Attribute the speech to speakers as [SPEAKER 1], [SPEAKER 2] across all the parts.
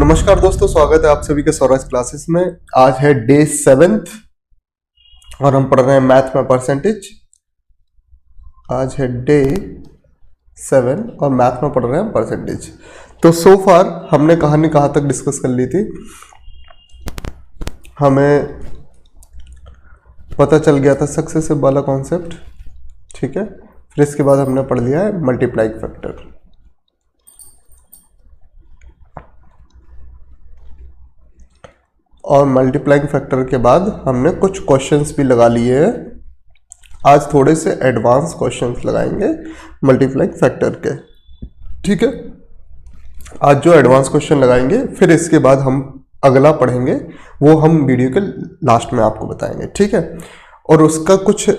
[SPEAKER 1] नमस्कार दोस्तों, स्वागत है आप सभी के सौराज क्लासेस में। आज है डे 7 और हम पढ़ रहे हैं मैथ में परसेंटेज। आज है डे 7 और मैथ में पढ़ रहे हैं परसेंटेज। तो सो फार हमने कहानी कहाँ तक डिस्कस कर ली थी, हमें पता चल गया था सक्सेसिव वाला कॉन्सेप्ट, ठीक है। फिर इसके बाद हमने पढ़ लिया है मल्टीप्लाइंग फैक्टर। और मल्टीप्लाइंग फैक्टर के बाद हमने कुछ क्वेश्चंस भी लगा लिए हैं। आज थोड़े से एडवांस क्वेश्चंस लगाएंगे मल्टीप्लाइंग फैक्टर के, ठीक है। आज जो एडवांस क्वेश्चन लगाएंगे फिर इसके बाद हम अगला पढ़ेंगे, वो हम वीडियो के लास्ट में आपको बताएंगे, ठीक है। और उसका कुछ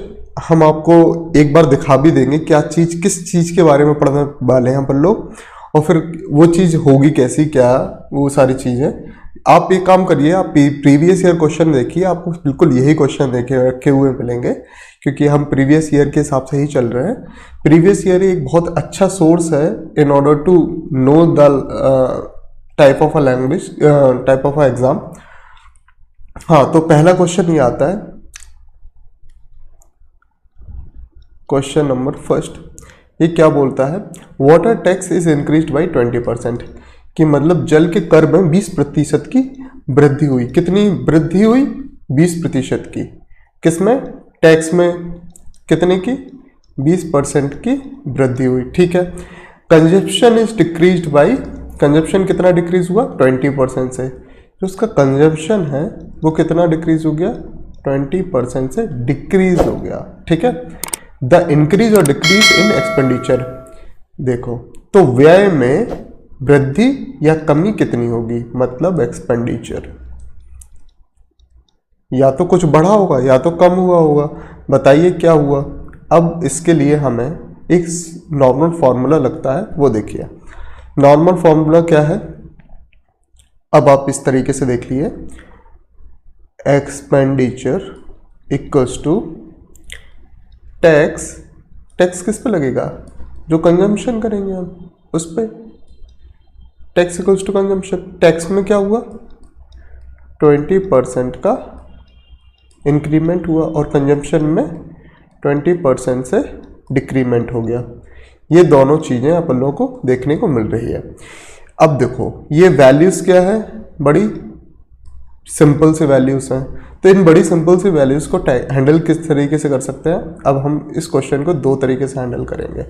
[SPEAKER 1] हम आपको एक बार दिखा भी देंगे क्या चीज़, किस चीज़ के बारे में पढ़ने वाले हैं अपन लोग, और फिर वो चीज़ होगी कैसी, क्या वो सारी चीज़ें। आप एक काम करिए, आप प्रीवियस ईयर क्वेश्चन देखिए, आपको बिल्कुल यही क्वेश्चन देखे रखे हुए मिलेंगे, क्योंकि हम प्रीवियस ईयर के हिसाब से ही चल रहे हैं। प्रीवियस ईयर एक बहुत अच्छा सोर्स है in order to know the type of a language, type of a exam. हाँ, तो पहला क्वेश्चन ये आता है, क्वेश्चन नंबर फर्स्ट। ये क्या बोलता है, water tax is increased by 20%, कि मतलब जल के कर में 20% की वृद्धि हुई। कितनी वृद्धि हुई? 20% की। किसमें? टैक्स में। कितने की? 20% की वृद्धि हुई, ठीक है। Consumption is decreased by, consumption कितना डिक्रीज हुआ? 20% से। जो उसका कंजप्शन है वो कितना डिक्रीज हो गया? 20% से डिक्रीज हो गया, ठीक है। द इंक्रीज और डिक्रीज इन एक्सपेंडिचर, देखो तो व्यय में वृद्धि या कमी कितनी होगी, मतलब एक्सपेंडिचर। या तो कुछ बढ़ा होगा या तो कम हुआ होगा, बताइए क्या हुआ। अब इसके लिए हमें एक नॉर्मल फॉर्मूला लगता है, वो देखिए। नॉर्मल फॉर्मूला क्या है, अब आप इस तरीके से देख लिए, expenditure equals to tax. Tax किस पे लगेगा? जो कंजम्पशन करेंगे हम उस पे। Tax equals to consumption. Tax में क्या हुआ? 20% का इंक्रीमेंट हुआ और कंजम्पशन में 20% से डिक्रीमेंट हो गया। ये दोनों चीज़ें अपन लोगों को देखने को मिल रही है। अब देखो ये वैल्यूज़ क्या है, बड़ी सिंपल से वैल्यूज़ हैं। तो इन बड़ी सिंपल सी वैल्यूज़ को हैंडल किस तरीके से कर सकते हैं? अब हम इस क्वेश्चन को दो तरीके से हैंडल करेंगे।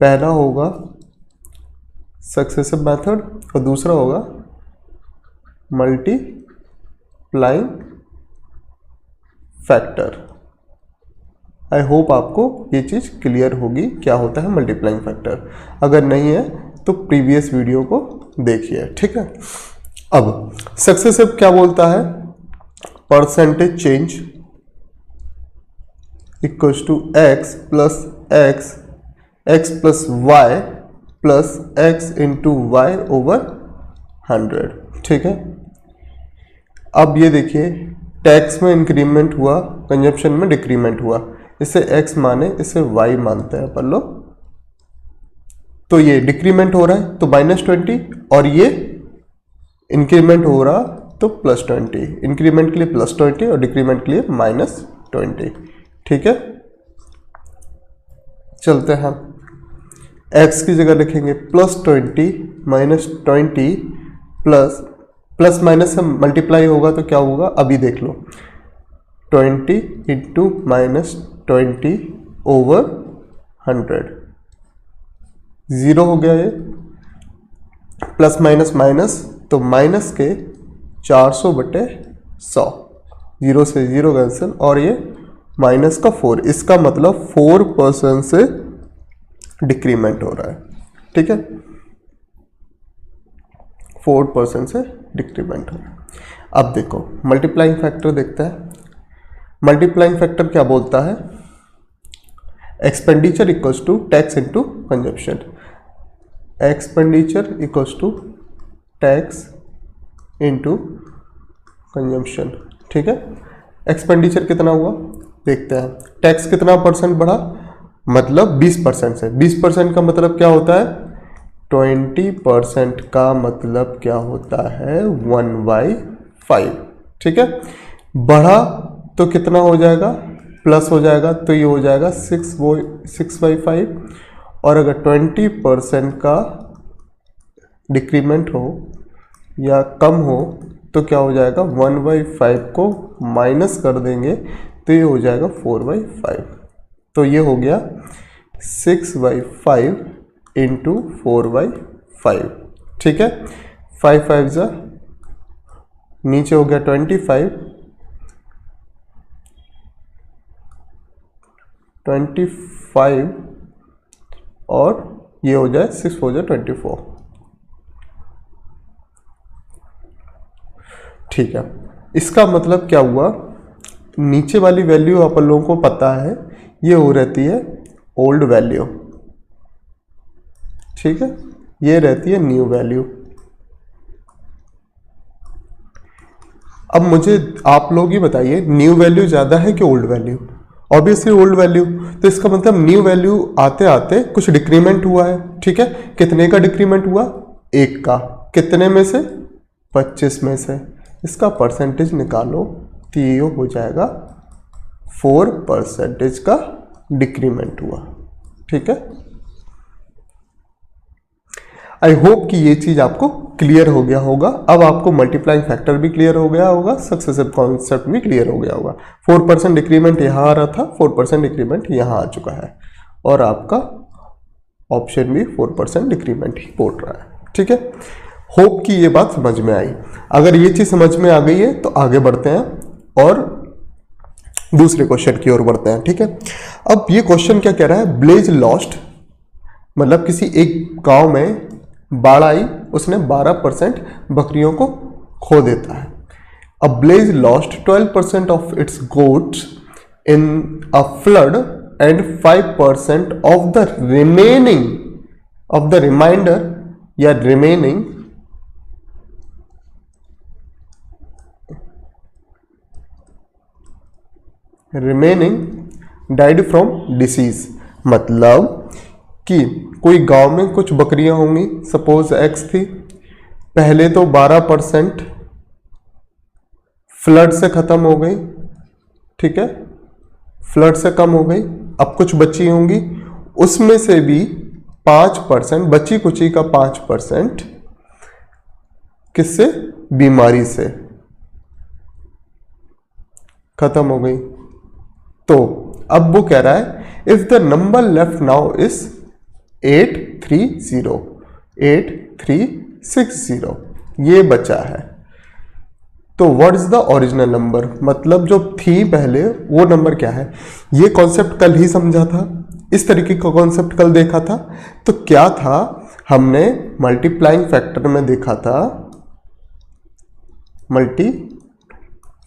[SPEAKER 1] पहला होगा सक्सेसिव मेथड और दूसरा होगा मल्टीप्लाइंग फैक्टर। आई होप आपको ये चीज़ क्लियर होगी क्या होता है मल्टीप्लाइंग फैक्टर। अगर नहीं है तो प्रीवियस वीडियो को देखिए, ठीक है। अब सक्सेसिव क्या बोलता है, percentage change equals to x plus x, x plus y plus x into y over 100, ठीक है। अब ये देखिए, टैक्स में इंक्रीमेंट हुआ, कंजप्शन में डिक्रीमेंट हुआ। इसे एक्स माने, इसे वाई मानते हैं अपन लोग। तो ये डिक्रीमेंट हो रहा है तो -20, और ये इंक्रीमेंट हो रहा तो +20। इंक्रीमेंट के लिए +20 और डिक्रीमेंट के लिए -20, ठीक है। चलते हैं, x की जगह लिखेंगे +20 -20 प्लस माइनस से मल्टीप्लाई होगा तो क्या होगा, अभी देख लो। 20 इंटू -20 ओवर 100, 0 हो गया ये। प्लस माइनस माइनस, तो माइनस के 400/100, 0 से 0 कैंसिल, और ये माइनस का 4, इसका मतलब 4% से डिक्रीमेंट हो रहा है, ठीक है। 4% से डिक्रीमेंट हो रहा है। अब देखो मल्टीप्लाइंग फैक्टर देखते हैं। मल्टीप्लाइंग फैक्टर क्या बोलता है, expenditure equals to tax into consumption. Expenditure equals to tax into consumption, ठीक है। एक्सपेंडिचर कितना हुआ देखते हैं। टैक्स कितना % बढ़ा, मतलब 20% से। 20% का मतलब क्या होता है, 20% का मतलब क्या होता है 1/5। ठीक है, बढ़ा तो कितना हो जाएगा, प्लस हो जाएगा, तो ये हो जाएगा 6/5। और अगर 20% का डिक्रीमेंट हो या कम हो तो क्या हो जाएगा, 1/5 को माइनस कर देंगे तो ये हो जाएगा 4/5। तो ये हो गया 6/5 इंटू 4/5। ठीक है, 5/5 जा नीचे हो गया 25 और ये हो जाए 6 हो जाए 24। ठीक है, इसका मतलब क्या हुआ, नीचे वाली वैल्यू आप लोगों को पता है ये हो रहती है ओल्ड वैल्यू। ठीक है, ये रहती है न्यू वैल्यू। अब मुझे आप लोग ही बताइए, न्यू वैल्यू ज़्यादा है कि old value? Obviously old value. तो इसका मतलब न्यू वैल्यू आते आते कुछ डिक्रीमेंट हुआ है। ठीक है, कितने का डिक्रीमेंट हुआ, 1 का। कितने में से, 25 में से। इसका परसेंटेज निकालो तो ये हो जाएगा 4% का डिक्रीमेंट हुआ। ठीक है, आई होप कि ये चीज आपको क्लियर हो गया होगा। अब आपको मल्टीप्लाइंग फैक्टर भी क्लियर हो गया होगा, सक्सेसिव कॉन्सेप्ट भी क्लियर हो गया होगा। 4% डिक्रीमेंट यहाँ आ रहा था, 4% डिक्रीमेंट यहाँ आ चुका है और आपका ऑप्शन भी 4% डिक्रीमेंट ही बोल रहा है। ठीक है, होप कि ये बात समझ में आई। अगर ये चीज समझ में आ गई है तो आगे बढ़ते हैं और दूसरे क्वेश्चन की ओर बढ़ते हैं। ठीक है, अब ये क्वेश्चन क्या कह रहा है, ब्लेज लॉस्ट, मतलब किसी एक गांव में बाढ़ आई, उसने 12% बकरियों को खो देता है। A blaze lost 12% of its goats in a flood and 5% of the remainder या रिमेनिंग डाइड फ्रॉम डिसीज। मतलब कि कोई गांव में कुछ बकरियां होंगी, सपोज एक्स थी, पहले तो 12% फ्लड से खत्म हो गई। ठीक है, फ्लड से कम हो गई। अब कुछ बची होंगी, उसमें से भी 5% बची कुची का 5% किससे, बीमारी से खत्म हो गई। तो अब वो कह रहा है if the number left now is 8360 ये बचा है, तो what is the original number, मतलब जो थी पहले वो नंबर क्या है। ये कॉन्सेप्ट कल ही समझा था, इस तरीके का कॉन्सेप्ट कल देखा था। तो क्या था, हमने मल्टीप्लाइंग फैक्टर में देखा था, मल्टी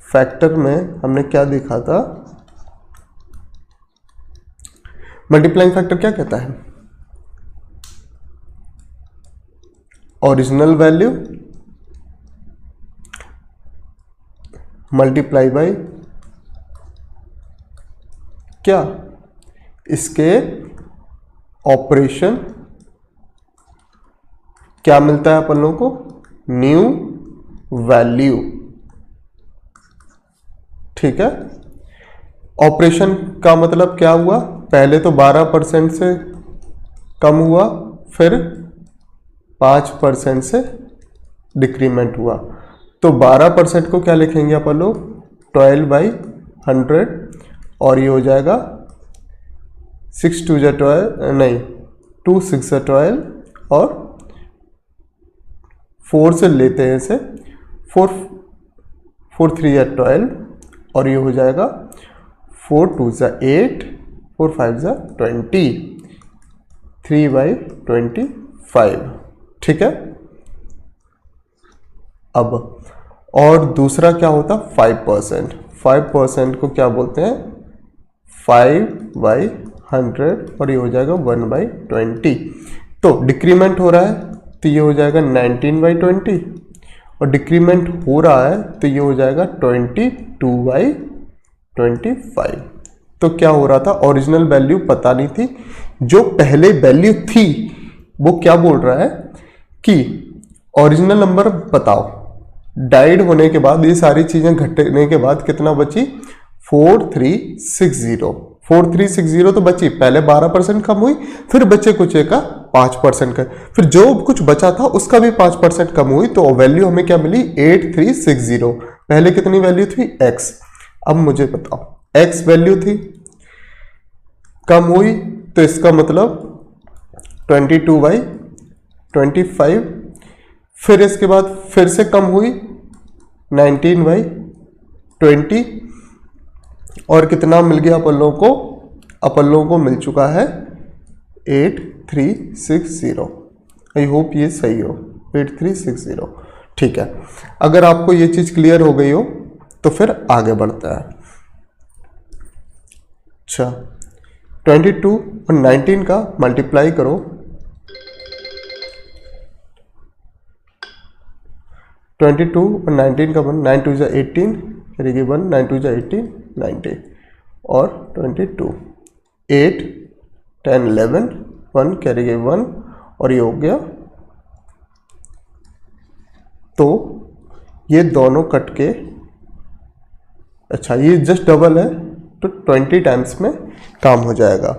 [SPEAKER 1] फैक्टर में हमने क्या देखा था, मल्टीप्लाइंग फैक्टर क्या कहता है, ओरिजिनल वैल्यू मल्टीप्लाई बाय क्या, इसके ऑपरेशन, क्या मिलता है अपन लोगों को, न्यू वैल्यू। ठीक है, ऑपरेशन का मतलब क्या हुआ, पहले तो 12% से कम हुआ, फिर 5% से डिक्रीमेंट हुआ। तो 12% को क्या लिखेंगे अपन लोग, 12/100 और ये हो जाएगा 6 2 जा 12, नहीं 2 6 जा 12 और 4 से लेते हैं इसे, 4 3 जा 12 और ये हो जाएगा 4 2 जा 8 4 5 जा 20, 3/25। ठीक है, अब और दूसरा क्या होता, 5%। 5% को क्या बोलते हैं, 5/100 और ये हो जाएगा 1/20। तो डिक्रीमेंट हो रहा है तो ये हो जाएगा 19/20 और डिक्रीमेंट हो रहा है तो ये हो जाएगा 22/25। तो क्या हो रहा था, ओरिजिनल वैल्यू पता नहीं थी, जो पहले वैल्यू थी वो क्या बोल रहा है कि ओरिजिनल नंबर बताओ, डाइड होने के बाद ये सारी चीजें घटने के बाद कितना बची, 4360। 4360 तो बची, पहले 12% कम हुई, फिर बचे कुछ का 5% का, फिर जो कुछ बचा था उसका भी 5% कम हुई, तो वैल्यू हमें क्या मिली 8360। पहले कितनी वैल्यू थी x। अब मुझे बताओ x वैल्यू थी, कम हुई, तो इसका मतलब 22/25, फिर इसके बाद फिर से कम हुई 19/20, और कितना मिल गया अपन लोगों को, अपन लोगों को मिल चुका है 8360। आई होप ये सही हो, 8360। ठीक है, अगर आपको ये चीज क्लियर हो गई हो तो फिर आगे बढ़ता है। अच्छा, 22 और 19 का मल्टीप्लाई करो, 22 और 19 का 1, 9 2 जा 18, करेगी 1, 9 2 जा 18, 90, और 22, 8 10 11, 1 करेगी 1, और ये हो गया। तो ये दोनों कट के, अच्छा ये जस्ट डबल है तो 20 टाइम्स में काम हो जाएगा,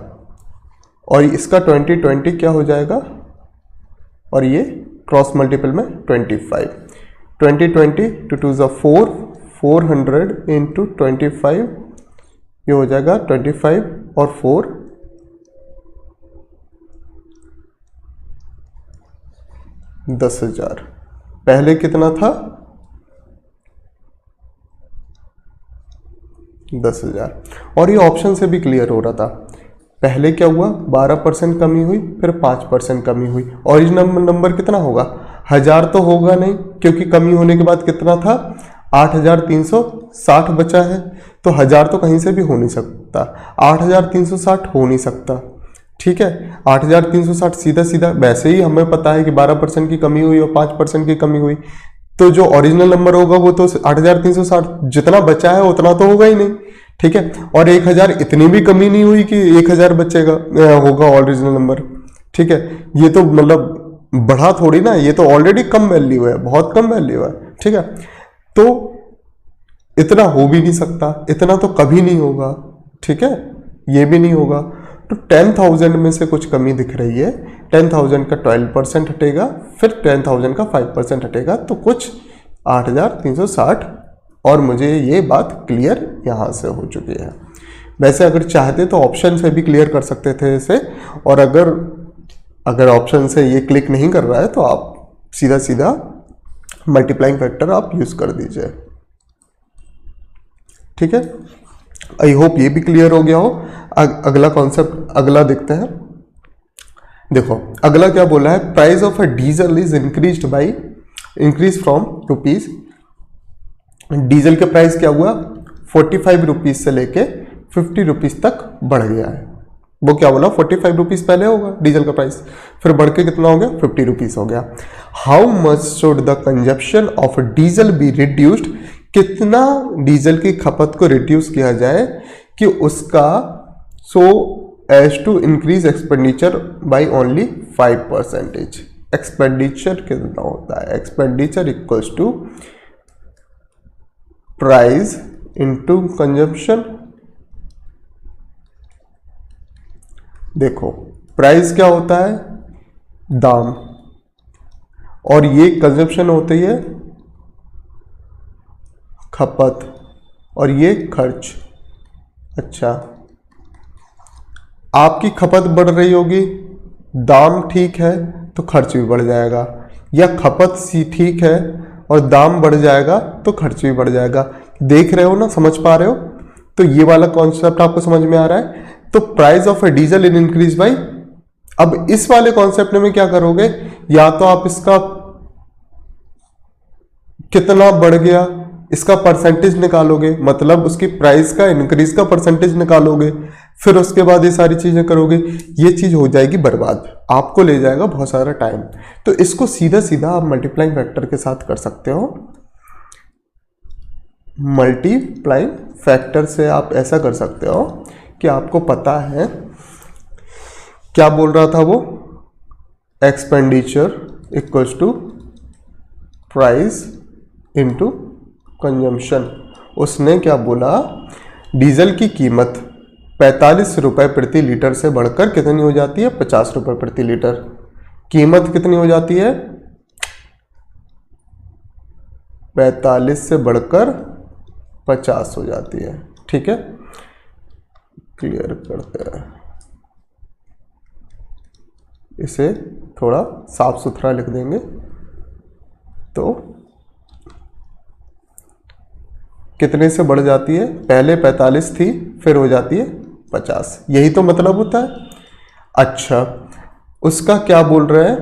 [SPEAKER 1] और इसका 20 क्या हो जाएगा, और ये क्रॉस मल्टीपल में 25, 20 टू 2 जा 4, 400 इंटू 25, ये हो जाएगा 25 और 4 10,000। पहले कितना था 10,000, और ये ऑप्शन से भी क्लियर हो रहा था। पहले क्या हुआ, 12% कमी हुई, फिर 5% कमी हुई। ओरिजिनल नंबर कितना होगा, 1000 तो होगा नहीं, क्योंकि कमी होने के बाद कितना था 8360 बचा है, तो 1000 तो कहीं से भी हो नहीं सकता, 8360 हो नहीं सकता। ठीक है, 8360 सीधा सीधा, वैसे ही हमें पता है कि 12% की कमी हुई और 5% की कमी हुई, तो जो ओरिजिनल नंबर होगा वो तो 8360, जितना बचा है उतना तो होगा ही नहीं। ठीक है, और 1000 इतनी भी कमी नहीं हुई कि 1000 बचेगा होगा ओरिजिनल नंबर। ठीक है, ये तो मतलब बढ़ा थोड़ी ना, ये तो ऑलरेडी कम वैल्यू है, बहुत कम वैल्यू है। ठीक है, तो इतना हो भी नहीं सकता, इतना तो कभी नहीं होगा। ठीक है, ये भी नहीं होगा। तो 10,000 में से कुछ कमी दिख रही है, 10,000 का 12% हटेगा, फिर 10,000 का 5% हटेगा, तो कुछ 8360, और मुझे ये बात क्लियर यहाँ से हो चुकी है। वैसे अगर चाहते तो ऑप्शन से भी क्लियर कर सकते थे इसे, और अगर ऑप्शन से ये क्लिक नहीं कर रहा है तो आप सीधा सीधा मल्टीप्लाइंग फैक्टर आप यूज कर दीजिए। ठीक है, आई होप ये भी क्लियर हो गया हो। अगला कॉन्सेप्ट, अगला देखते हैं। देखो अगला क्या बोला है, price of a diesel is increase from rupees. Diesel के प्राइस क्या हुआ, 45 रुपीज से लेके 50 रुपीज तक बढ़ गया है। वो क्या बोला, 45 रुपीज पहले होगा डीजल का प्राइस, फिर बढ़ के कितना हो गया, 50 रुपीज हो गया। How much should the consumption of diesel be reduced, कितना डीजल की खपत को रिड्यूस किया जाए कि उसका so as to increase expenditure by only 5%। Expenditure कितना होता है, expenditure equals to price into consumption. देखो प्राइस क्या होता है, दाम, और ये कंजप्शन होती है खपत, और ये खर्च। अच्छा, आपकी खपत बढ़ रही होगी, दाम ठीक है तो खर्च भी बढ़ जाएगा, या खपत सी ठीक है और दाम बढ़ जाएगा तो खर्च भी बढ़ जाएगा। देख रहे हो ना, समझ पा रहे हो? तो ये वाला कॉन्सेप्ट आपको समझ में आ रहा है। तो price of a diesel in increase by, अब इस वाले कॉन्सेप्ट में क्या करोगे, या तो आप इसका कितना बढ़ गया इसका परसेंटेज निकालोगे, मतलब उसकी प्राइस का इंक्रीज का परसेंटेज निकालोगे, फिर उसके बाद ये सारी चीजें करोगे, ये चीज हो जाएगी बर्बाद, आपको ले जाएगा बहुत सारा टाइम। तो इसको सीधा सीधा आप मल्टीप्लाइंग फैक्टर के साथ कर सकते हो। मल्टीप्लाइंग फैक्टर से आप ऐसा कर सकते हो कि आपको पता है क्या बोल रहा था वो, expenditure equals to price into consumption. उसने क्या बोला, डीजल की कीमत 45 रुपये प्रति लीटर से बढ़कर कितनी हो जाती है, 50 रुपये प्रति लीटर। कीमत कितनी हो जाती है, 45 से बढ़कर 50 हो जाती है। ठीक है, क्लियर करते हैं, इसे थोड़ा साफ सुथरा लिख देंगे। तो कितने से बढ़ जाती है, पहले 45 थी फिर हो जाती है 50, यही तो मतलब होता है। अच्छा, उसका क्या बोल रहे हैं,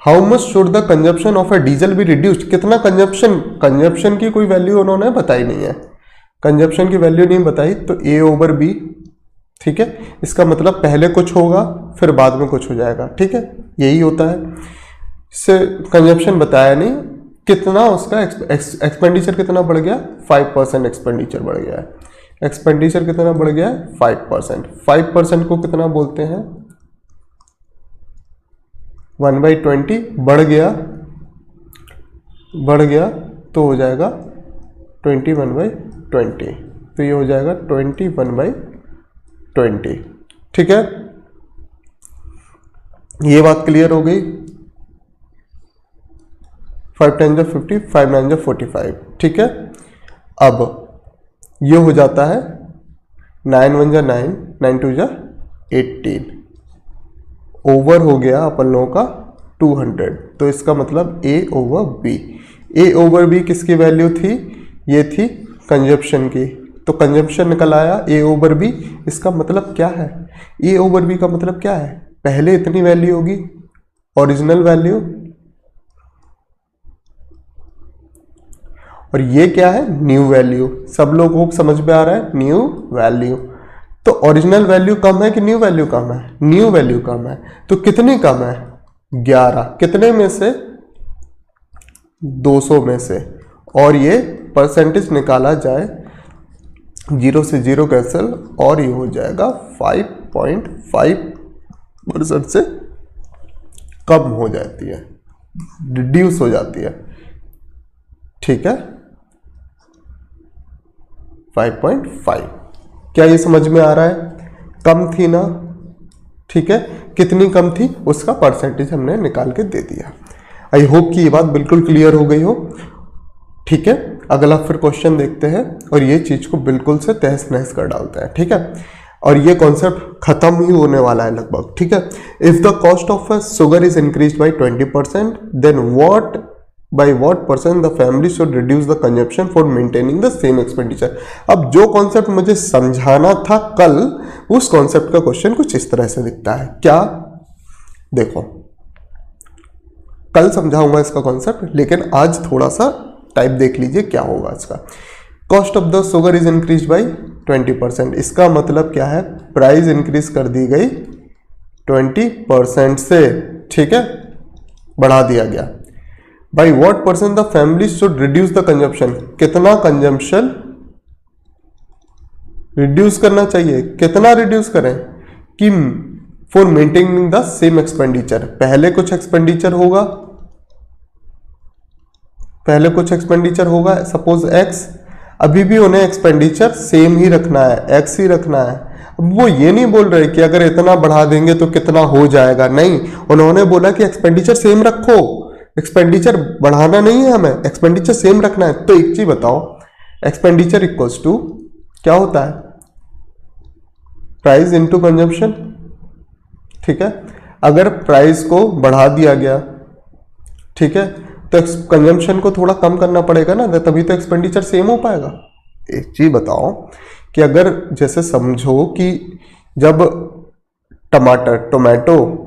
[SPEAKER 1] how much should the consumption of a diesel be reduced. कितना कंजप्शन की कोई वैल्यू उन्होंने बताई नहीं है, कंजप्शन की वैल्यू नहीं बताई, तो A ओवर B। ठीक है, इसका मतलब पहले कुछ होगा फिर बाद में कुछ हो जाएगा। ठीक है, यही होता है। इससे कंजप्शन बताया नहीं, कितना उसका एक्सपेंडिचर कितना बढ़ गया, 5% एक्सपेंडिचर बढ़ गया है। एक्सपेंडिचर कितना बढ़ गया है, 5%। 5% को कितना बोलते हैं, 1/20। बढ़ गया तो हो जाएगा 21/20, तो ये हो जाएगा 21/20। ठीक है, ये बात क्लियर हो गई। 5 × 50, 5 × 45। ठीक है, अब ये हो जाता है 9 × 1 = 9, 9 × 2 = 18। ओवर हो गया अपन लोगों का 200, तो इसका मतलब A over B। A over B किसकी वैल्यू थी, ये थी कंजप्शन की, तो कंजप्शन निकल आया A ओवर B। इसका मतलब क्या है, A ओवर B का मतलब क्या है, पहले इतनी वैल्यू होगी ओरिजिनल वैल्यू, और ये क्या है, न्यू वैल्यू। सब लोगों को समझ में आ रहा है, न्यू वैल्यू। तो ओरिजिनल वैल्यू कम है कि न्यू वैल्यू कम है, न्यू वैल्यू कम है। तो कितनी कम है, 11। कितने में से, 200 में से। और ये परसेंटेज निकाला जाए, 0 से 0 कैंसिल, और ये हो जाएगा 5.5% से कम हो जाती है, रिड्यूस हो जाती है। ठीक है, 5.5। क्या ये समझ में आ रहा है, कम थी ना। ठीक है, कितनी कम थी उसका परसेंटेज हमने निकाल के दे दिया। आई होप कि ये बात बिल्कुल क्लियर हो गई हो। ठीक है, अगला फिर क्वेश्चन देखते हैं, और ये चीज को बिल्कुल से तहस नहस कर डालते हैं। ठीक है, और ये कॉन्सेप्ट खत्म ही होने वाला है लगभग। ठीक है, if the cost of sugar is increase by 20%, then by what percent the family should reduce the consumption for maintaining the same expenditure। अब जो कॉन्सेप्ट मुझे समझाना था कल, उस कॉन्सेप्ट का क्वेश्चन कुछ इस तरह से दिखता है। क्या, देखो कल समझाऊंगा इसका कॉन्सेप्ट, लेकिन आज थोड़ा सा टाइप देख लीजिए क्या होगा इसका। Cost of the sugar is increase by 20%, इसका मतलब क्या है, प्राइस इंक्रीज कर दी गई 20% से। ठीक है, बढ़ा दिया गया। By what percent the family should reduce the consumption, कितना कंजम्पशन रिड्यूस करना चाहिए, कितना रिड्यूस करें कि for maintaining the same expenditure. पहले कुछ एक्सपेंडिचर होगा, सपोज X, अभी भी उन्हें एक्सपेंडिचर सेम ही रखना है, X ही रखना है। अब वो ये नहीं बोल रहे कि अगर इतना बढ़ा देंगे तो कितना हो जाएगा, नहीं, उन्होंने बोला कि एक्सपेंडिचर सेम रखो, एक्सपेंडिचर बढ़ाना नहीं है, हमें एक्सपेंडिचर सेम रखना है। तो एक चीज बताओ, एक्सपेंडिचर इक्वल्स टू क्या होता है, प्राइस इनटू कंजम्पशन। ठीक है, अगर प्राइस को बढ़ा दिया गया, ठीक है, तो कंजम्पशन को थोड़ा कम करना पड़ेगा ना, तभी तो एक्सपेंडिचर सेम हो पाएगा। एक चीज बताओ कि अगर जैसे समझो कि जब टोमेटो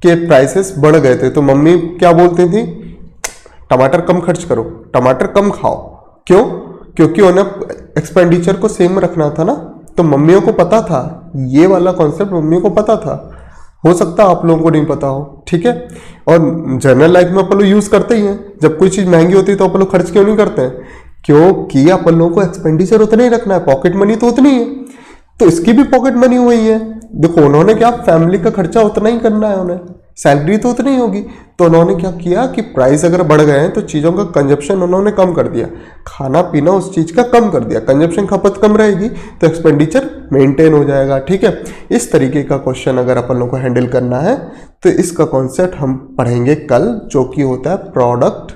[SPEAKER 1] के प्राइसेस बढ़ गए थे, तो मम्मी क्या बोलती थी, टमाटर कम खर्च करो, टमाटर कम खाओ। क्यों, क्योंकि उन्हें एक्सपेंडिचर को सेम रखना था ना। तो मम्मियों को पता था, ये वाला कॉन्सेप्ट मम्मियों को पता था, हो सकता है आप लोगों को नहीं पता हो। ठीक है, और जनरल लाइफ में अपन लोग यूज करते ही हैं, जब कोई चीज महंगी होती है तो अपन लोग खर्च क्यों नहीं करते हैं, क्योंकि अपन लोगों को एक्सपेंडिचर उतना ही रखना है, पॉकेट मनी तो उतनी है। तो इसकी भी पॉकेट मनी हुई है। देखो उन्होंने क्या, फैमिली का खर्चा उतना ही करना है उन्हें, सैलरी तो उतनी ही होगी। तो उन्होंने क्या किया कि प्राइस अगर बढ़ गए हैं तो चीज़ों का कंजप्शन उन्होंने कम कर दिया, खाना पीना उस चीज़ का कम कर दिया, कंजप्शन खपत कम रहेगी तो एक्सपेंडिचर मेंटेन हो जाएगा। ठीक है, इस तरीके का क्वेश्चन अगर अपन लोग को हैंडल करना है तो इसका कॉन्सेप्ट हम पढ़ेंगे कल, जो कि होता है प्रोडक्ट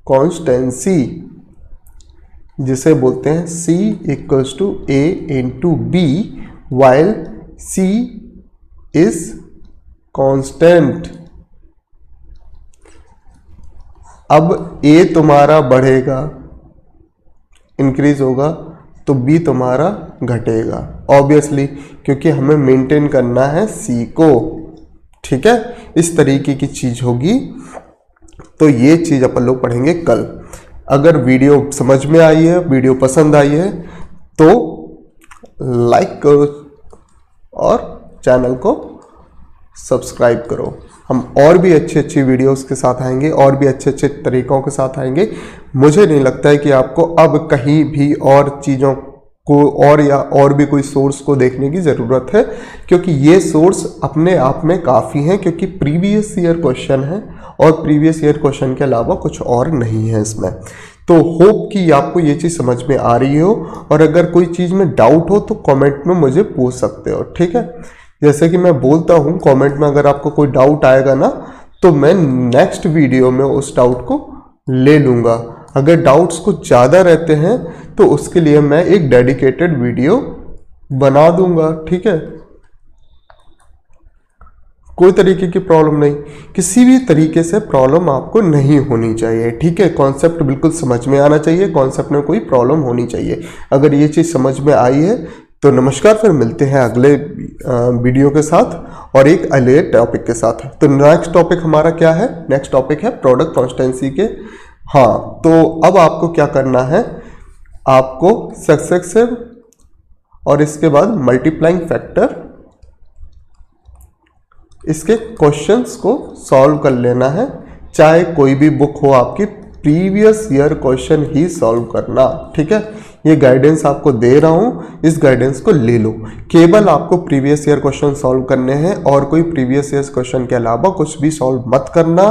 [SPEAKER 1] कॉन्स्टेंसी, जिसे बोलते हैं C equals to A into B while C is constant. अब A तुम्हारा बढ़ेगा, इंक्रीज होगा, तो B तुम्हारा घटेगा ऑब्वियसली, क्योंकि हमें मेंटेन करना है C को। ठीक है, इस तरीके की चीज होगी। तो ये चीज अपन लोग पढ़ेंगे कल। अगर वीडियो समझ में आई है, वीडियो पसंद आई है तो लाइक करो और चैनल को सब्सक्राइब करो। हम और भी अच्छी अच्छी वीडियोस के साथ आएंगे, और भी अच्छे अच्छे तरीकों के साथ आएंगे। मुझे नहीं लगता है कि आपको अब कहीं भी और चीज़ों को और भी कोई सोर्स को देखने की ज़रूरत है, क्योंकि ये सोर्स अपने आप में काफ़ी हैं, क्योंकि प्रीवियस ईयर क्वेश्चन है और प्रीवियस ईयर क्वेश्चन के अलावा कुछ और नहीं है इसमें। तो होप कि आपको ये चीज़ समझ में आ रही हो, और अगर कोई चीज़ में डाउट हो तो कमेंट में मुझे पूछ सकते हो। ठीक है, जैसे कि मैं बोलता हूँ कमेंट में, अगर आपको कोई डाउट आएगा ना तो मैं नेक्स्ट वीडियो में उस डाउट को ले लूँगा। अगर डाउट्स कुछ ज़्यादा रहते हैं तो उसके लिए मैं एक डेडिकेटेड वीडियो बना दूंगा। ठीक है, कोई तरीके की प्रॉब्लम नहीं, किसी भी तरीके से प्रॉब्लम आपको नहीं होनी चाहिए। ठीक है, कॉन्सेप्ट बिल्कुल समझ में आना चाहिए, कॉन्सेप्ट में कोई प्रॉब्लम होनी चाहिए। अगर ये चीज़ समझ में आई है तो नमस्कार, फिर मिलते हैं अगले वीडियो के साथ और एक अगले टॉपिक के साथ। तो नेक्स्ट टॉपिक हमारा क्या है? नेक्स्ट टॉपिक है प्रोडक्ट कॉन्स्टेंसी के। हाँ, तो अब आपको क्या करना है, आपको सक्सेसिव और इसके बाद मल्टीप्लाइंग फैक्टर, इसके क्वेश्चंस को सॉल्व कर लेना है। चाहे कोई भी बुक हो आपकी, प्रीवियस ईयर क्वेश्चन ही सॉल्व करना। ठीक है, ये गाइडेंस आपको दे रहा हूँ, इस गाइडेंस को ले लो। केवल आपको प्रीवियस ईयर क्वेश्चन सॉल्व करने हैं और कोई प्रीवियस ईयर क्वेश्चन के अलावा कुछ भी सॉल्व मत करना।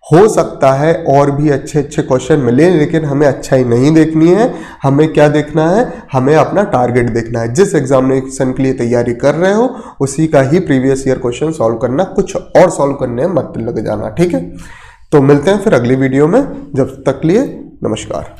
[SPEAKER 1] हो सकता है और भी अच्छे अच्छे क्वेश्चन मिले, लेकिन हमें अच्छाई नहीं देखनी है। हमें क्या देखना है? हमें अपना टारगेट देखना है। जिस एग्जामिनेशन के लिए तैयारी कर रहे हो उसी का ही प्रीवियस ईयर क्वेश्चन सॉल्व करना, कुछ और सॉल्व करने में मत लग जाना। ठीक है, तो मिलते हैं फिर अगली वीडियो में। जब तक लिए नमस्कार।